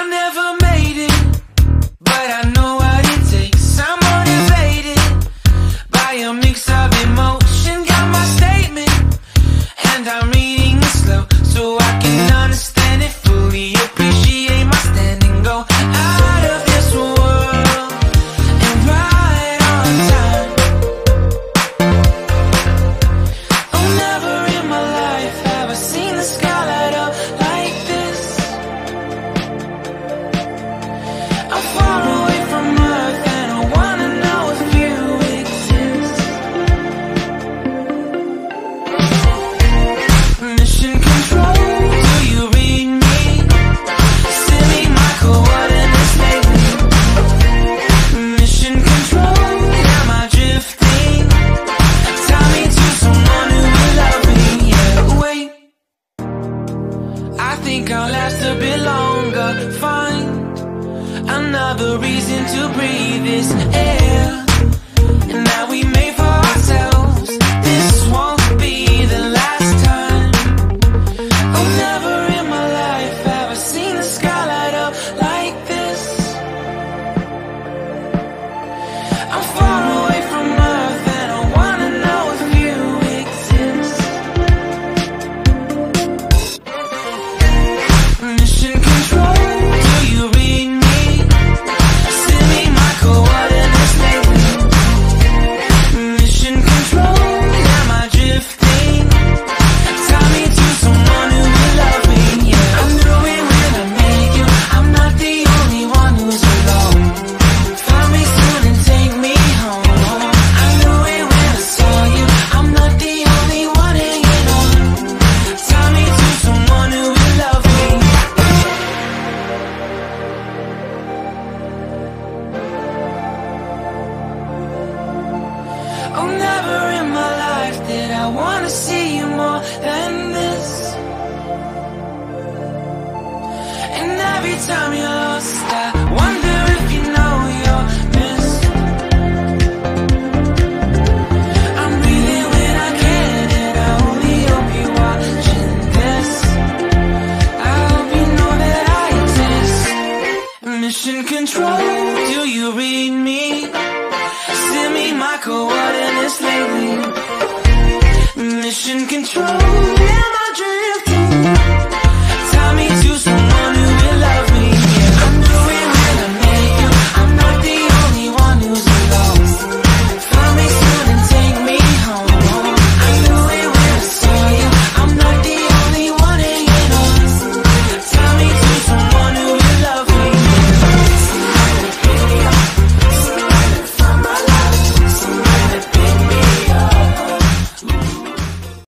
I never made it, but I know what it takes. I'm motivated by a mix of emotion. Got my statement, and I'm reading it slow so I can understand it fully. Appreciate my stand and go out of this world and right on time. Oh, never in my life have I seen the sky light up like this. I'm far away from Earth and I wanna know if you exist. Mission control, do you read me? Send me my coordinates lately. Mission control, am I drifting? Tie me to someone who will love me. Yeah, wait, I think I'll last a bit longer. Find another reason to breathe this air, and that we made for ourselves. This won't be the last time. Oh, never in my life have I seen the sky light up like this. I'm far away from Earth and I wanna know if you exist. Mission control, do you read me? Send me my coordinates lately. Mission control, am I drifting? Tie me to someone who will love me. Yeah, I knew it when I met you. I'm not the only one who's alone. Find me soon and take me home. I knew it when I saw you. I'm not the only one hanging on. Tie me to someone who will love me. Oh, never in my life did I wanna see you more than this. And every time you're lost, I wonder if you know you're missed. I'm breathing when I can, and I only hope you're watching this. I hope you know that I exist. Mission control, do you read me? Send me my coordinates lately. Mission control, am I drifting?